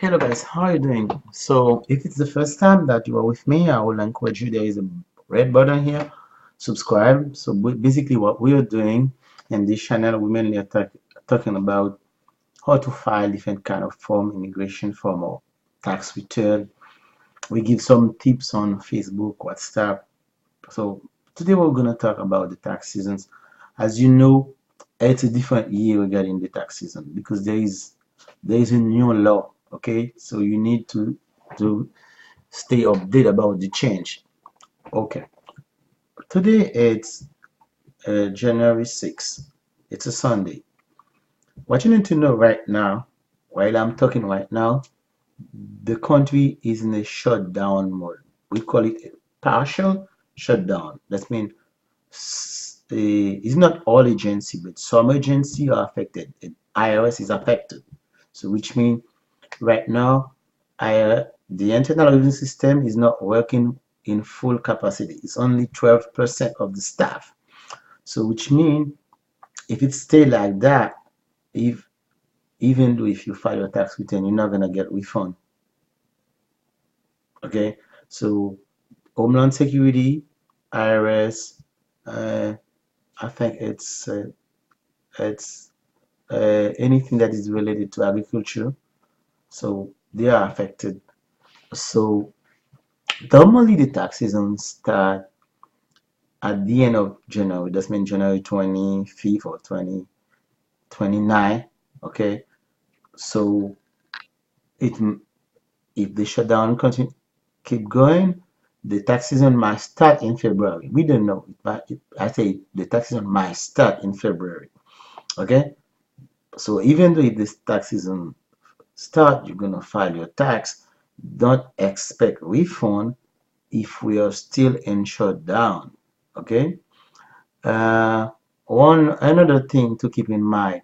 Hello guys, how are you doing? So if it's the first time that you are with me, I will encourage you. There is a red button here, subscribe. So basically what we are doing in this channel, we mainly are talking about how to file different kind of form, immigration form or tax return. We give some tips on Facebook, WhatsApp. So today we're going to talk about the tax seasons. As you know, it's a different year regarding the tax season because there is a new law. Okay, so you need to stay updated about the change. Okay, today it's January 6th. It's a Sunday. What you need to know right now, while I'm talking right now, the country is in a shutdown mode. We call it a partial shutdown. That means it's not all agency, but some agency are affected. And IRS is affected. So which means right now, the internal revenue system is not working in full capacity. It's only 12% of the staff. So which means if it stay like that, if even though if you file your tax return, you're not gonna get refund. Okay, so Homeland Security, IRS, I think it's anything that is related to agriculture. So they are affected. So normally the tax season start at the end of January. That means January 25th or 29. Okay, so it if the shutdown keep going, the tax season might start in February. We don't know, but I say the tax season might start in February. Okay, so even though if this tax season start, you're gonna file your tax. Don't expect refund if we are still in shutdown. Okay. One another thing to keep in mind,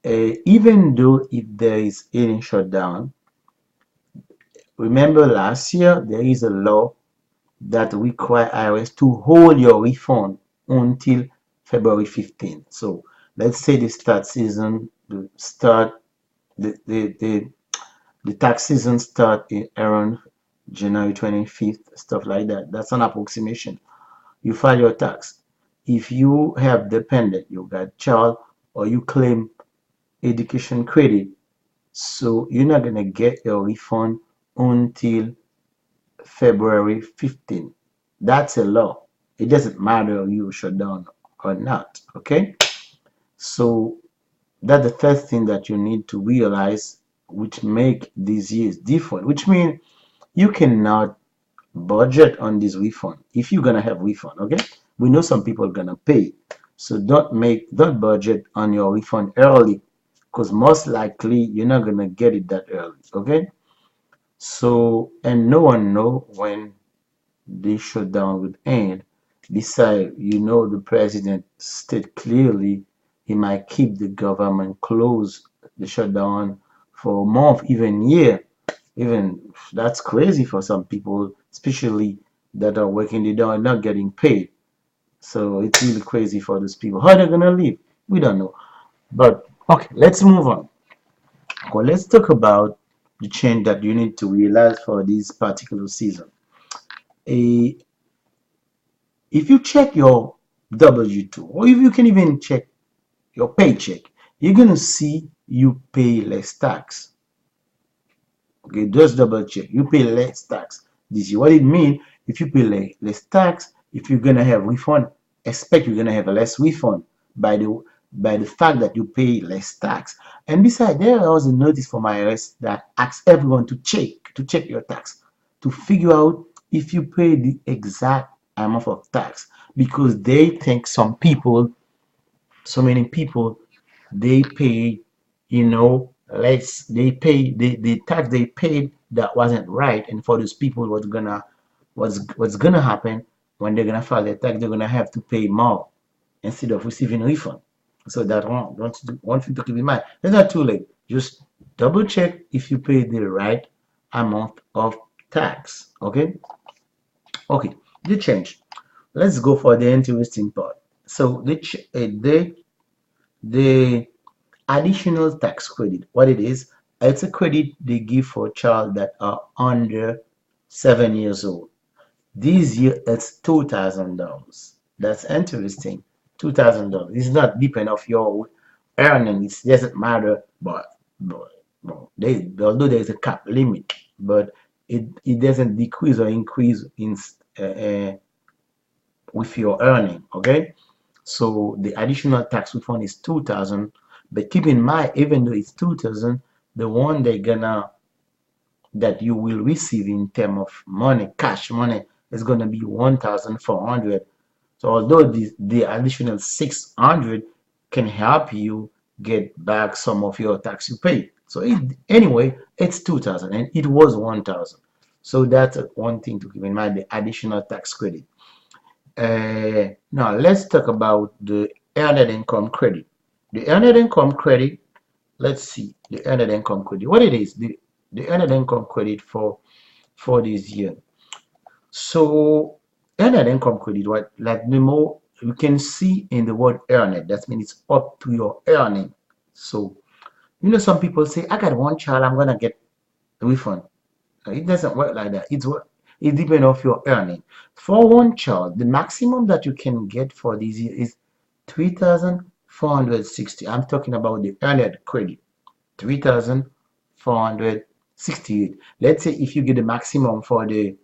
even though if there is any shutdown, remember last year there is a law that require IRS to hold your refund until February 15th. So let's say the start season the start the tax season start in around January 25th, stuff like that. That's an approximation. You file your tax. If you have dependent, you got child, or you claim education credit, so you're not gonna get your refund until February 15th. That's a law. It doesn't matter if you shut down or not. Okay, so that's the first thing that you need to realize, which make these years different. Which means you cannot budget on this refund if you're gonna have refund. Okay, we know some people are gonna pay, so don't budget on your refund early because most likely you're not gonna get it that early. Okay, so and no one know when the shutdown would end. Besides, the president stated clearly he might keep the government closed, the shutdown for a month, even year. Even that's crazy for some people, especially that are working, they are not getting paid. So it's really crazy for those people. How are they gonna live? We don't know. But okay, let's move on. Well, let's talk about the change that you need to realize for this particular season. A If you check your W2, or if you can even check your paycheck, you're gonna see you pay less tax. Okay, just double check. You pay less tax this year. What it means, if you pay less tax, if you're gonna have refund, expect you're gonna have a less refund by the fact that you pay less tax. And besides, there was a notice from IRS that asks everyone to check your tax to figure out if you pay the exact amount of tax because they think so many people, they pay, less. They pay the tax they paid that wasn't right, and for those people, what's gonna happen when they're gonna file their tax? They're gonna have to pay more instead of receiving refund. So that one thing to keep in mind. It's not too late. Just double check if you pay the right amount of tax. Okay. Okay. The change. Let's go for the interesting part. So the additional tax credit, what it is, It's a credit they give for child that are under 7 years old. This year it's $2,000. That's interesting. $2,000. It's not depend of your earning. It doesn't matter, but although there is a cap limit, but it doesn't decrease or increase in with your earning. Okay, so the additional tax refund is 2,000. But keep in mind, even though it's 2,000, the one that you will receive in terms of money, cash money, is gonna be 1,400. So although the additional 600 can help you get back some of your tax you paid. So anyway, it's 2,000 and it was 1,000. So that's one thing to keep in mind, the additional tax credit. Now let's talk about the earned income credit. The earned income credit, let's see the earned income credit. What it is, the earned income credit for this year. So earned income credit, what like the more you can see in the word earned, that means it's up to your earning. So some people say, I got one child, I'm gonna get a refund. It doesn't work like that. It depends off your earning. For one child, the maximum that you can get for this year is 3,460. I'm talking about the earned credit. 3,468. Let's say if you get the maximum for the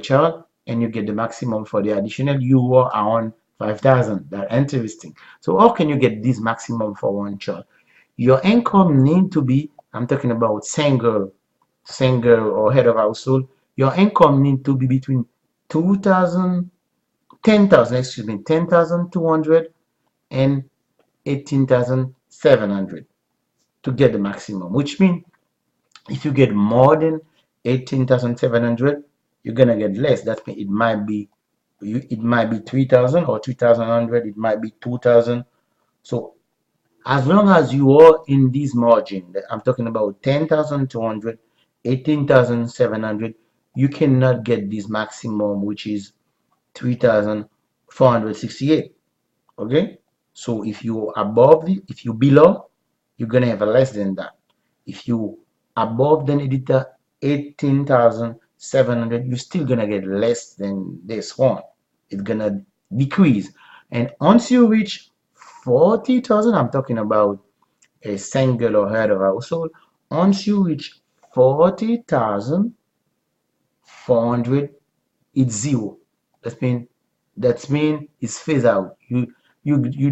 child and you get the maximum for the additional, you are around 5,000. That's interesting. So how can you get this maximum for one child? Your income need to be, I'm talking about single or head of household, your income need to be between 2,000, 10,000, excuse me, 10,200 and 18,700 to get the maximum, which means if you get more than 18,700, you're gonna get less. That means it might be 3,000 or 3,100, it might be 2,000. So as long as you are in this margin, I'm talking about 10,200, 18,700, you cannot get this maximum, which is 3,468. Okay, so if you if you below, you're gonna have a less than that. If you above the 18,700, you're still gonna get less than this one. It's gonna decrease, and once you reach 40,000, I'm talking about a single or head of household. Once you reach 40,400, it's zero. That mean it's phased out. You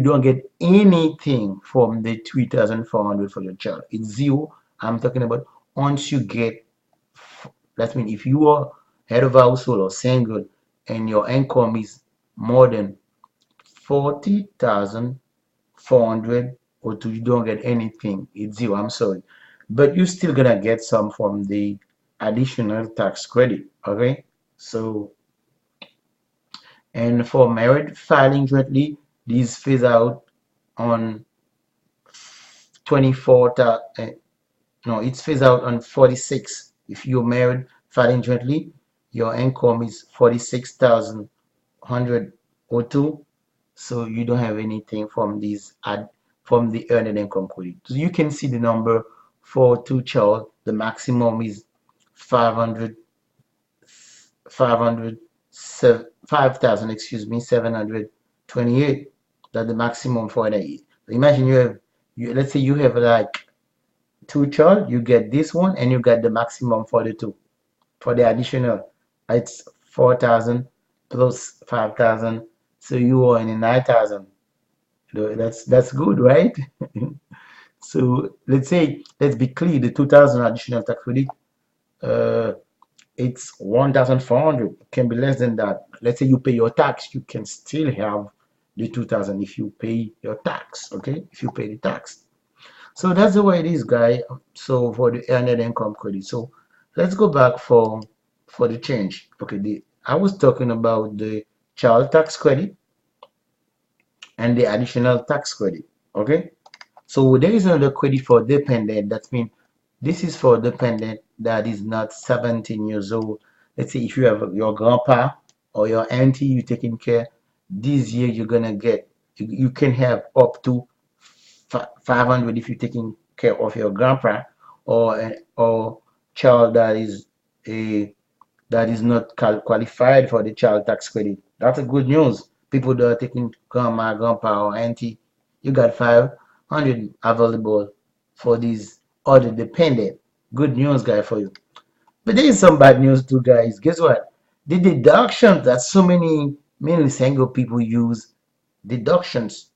don't get anything from the 3,400 for your child. It's zero. I'm talking about once you get, that means if you are head of household or single and your income is more than 40,400 or two, you don't get anything. It's zero. I'm sorry, but you're still gonna get some from the additional tax credit. Okay, so and for married filing jointly, these phase out on 24. No, it's phased out on 46. If you're married filing jointly, your income is 46,102. So you don't have anything from from the earned income credit. So you can see the number for two child. The maximum is 500, 5,000, excuse me, 728. That's the maximum for that. Imagine let's say you have like two child, you get this one and you get the maximum for the two. For the additional, it's 4,000 plus 5,000, so you are in 9,000. That's good, right? So let's be clear, the 2,000 additional tax credit, uh, it's 1,400. It can be less than that. Let's say you pay your tax, you can still have the 2,000 if you pay your tax. Okay, if you pay the tax. So that's the way it is, guy. So for the earned income credit. So let's go back for the change. Okay, I was talking about the child tax credit and the additional tax credit. Okay, so there is another credit for dependent. That means this is for dependent that is not 17 years old. Let's say if you have your grandpa or your auntie you taking care, this year you're gonna get, you can have up to 500 if you're taking care of your grandpa, or child a that is not qualified for the child tax credit. That's a good news. People that are taking grandma, grandpa, or auntie, you got 500 available for these other dependent. Good news, guy, for you. But there is some bad news too, guys. Guess what? The deductions that so many mainly single people use, deductions,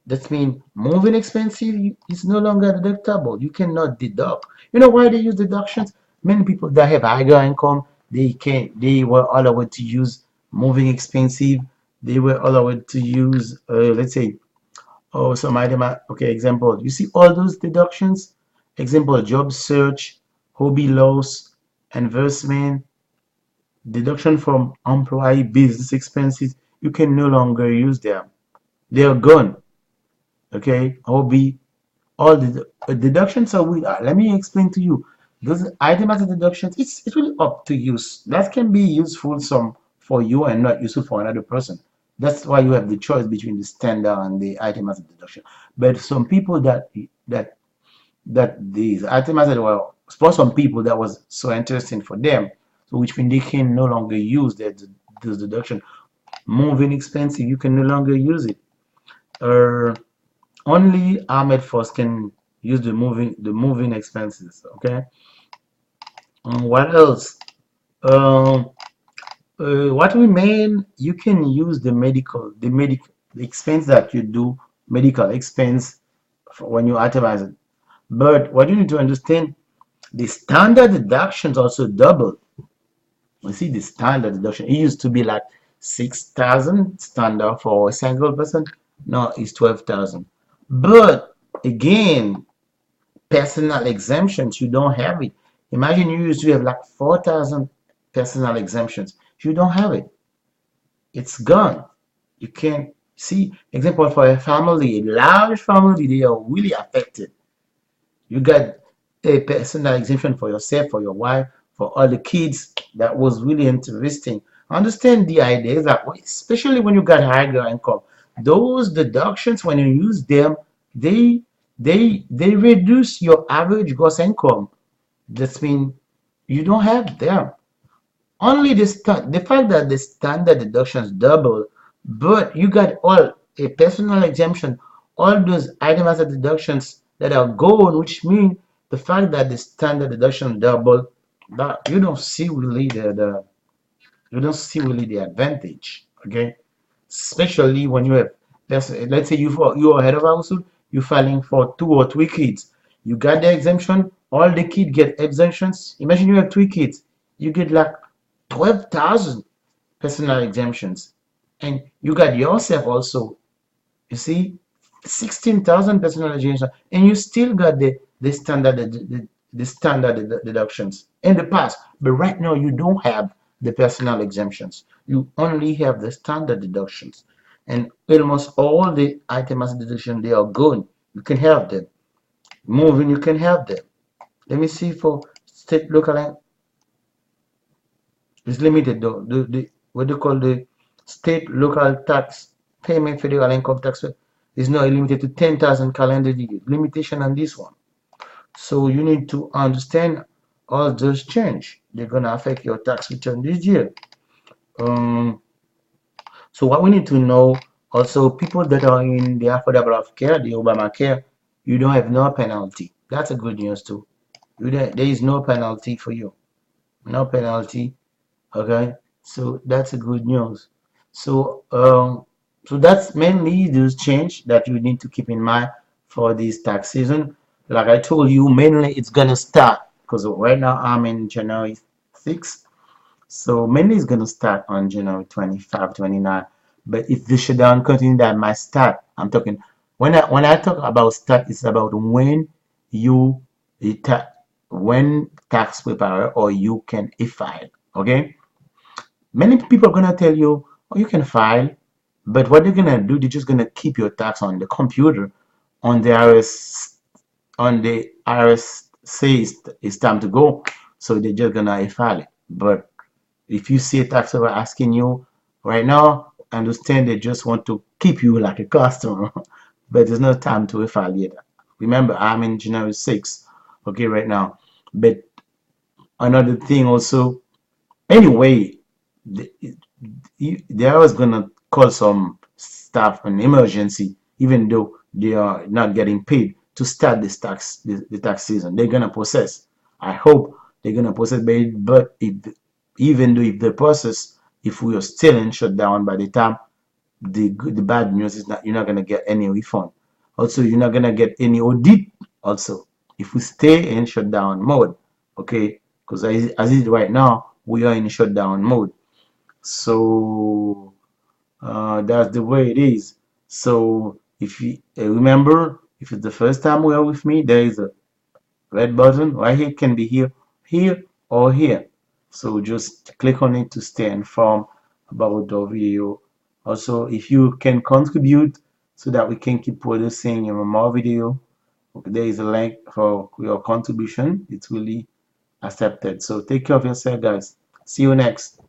that means moving expensive is no longer deductible. You cannot deduct. You know why they use deductions? Many people that have higher income, they were allowed to use moving expensive. They were allowed to use let's say, oh, some item. Okay, example. You see all those deductions. Example: job search, hobby loss, investment, deduction from employee business expenses. You can no longer use them. They are gone. Okay, hobby, all the deductions are with. Let me explain to you. Those itemized deductions, it's really up to use. That can be useful some for you and not useful for another person. That's why you have the choice between the standard and the itemized deduction. But some people that these itemized were for some people that was so interesting for them, so which means they can no longer use that those deduction. Moving expensive, you can no longer use it. Uh, Only armed force can use the moving expenses. Okay. What else? Um, what remain? You can use the expense that you do, medical expense, for when you itemize it. But what you need to understand, the standard deductions also double. You see, the standard deduction, it used to be like 6,000 standard for a single person. Now it's 12,000. But again, personal exemptions, you don't have it. Imagine you used to have like 4,000 personal exemptions. You don't have it. It's gone. You can't see. Example, for a family, a large family, they are really affected. You got a personal exemption for yourself, for your wife, for all the kids. That was really interesting. Understand the idea that, especially when you got higher income, those deductions, when you use them, they they reduce your average gross income. That means you don't have them. Only the fact that the standard deductions double, but you got all a personal exemption, all those itemized deductions that are gone, which mean the fact that the standard deduction double, that you don't see really the advantage. Okay, especially when you have, let's say you are head of household, you're filing for 2 or 3 kids, you got the exemption, all the kids get exemptions. Imagine you have 3 kids, you get like 12,000 personal exemptions, and you got yourself also, you see, 16,000 personal exemptions, and you still got the standard deductions in the past. But right now, you don't have the personal exemptions. You only have the standard deductions, and almost all the items deduction, they are good. You can have them. Moving, you can have them. Let me see for state, local, it's limited though. The what do you call the state local tax payment, federal income tax is not limited to 10,000 calendar year. Limitation on this one. So you need to understand all those change. They're gonna affect your tax return this year. Um, so what we need to know also, people that are in the affordable health care, the Obamacare, you don't have no penalty. That's a good news too. There is no penalty for you. No penalty. Okay, so that's a good news. So so that's mainly those change that you need to keep in mind for this tax season. Like I told you, mainly it's gonna start because right now I'm in January 6th, so mainly it's gonna start on January 25, 29. But if the shutdown continue, that might start. I'm talking, when I talk about start, it's about when you the ta when tax preparer or you can e-file. Okay, many people are gonna tell you, oh, you can file, but what they're gonna do, they're just gonna keep your tax on the computer, on the IRS, on the IRS says it's time to go, so they're just gonna file it. But if you see a tax preparer asking you right now, understand they just want to keep you like a customer, but there's no time to file yet. Remember, I'm in January 6th. okay, right now. But another thing also, anyway, the, they are always gonna call some staff an emergency, even though they are not getting paid to start this the tax season. They're gonna process. I hope they're gonna process, but if even though if the process, if we are still in shutdown by the time the bad news is not, you're not gonna get any refund. Also, you're not gonna get any audit. Also, if we stay in shutdown mode, okay, because as it is right now, we are in shutdown mode. So that's the way it is. So if you remember, if it's the first time you are with me, there is a red button right here. It can be here, here, or here. So just click on it to stay informed about the video. Also, if you can contribute so that we can keep producing more video, there is a link for your contribution. It's really accepted. So take care of yourself, guys. See you next.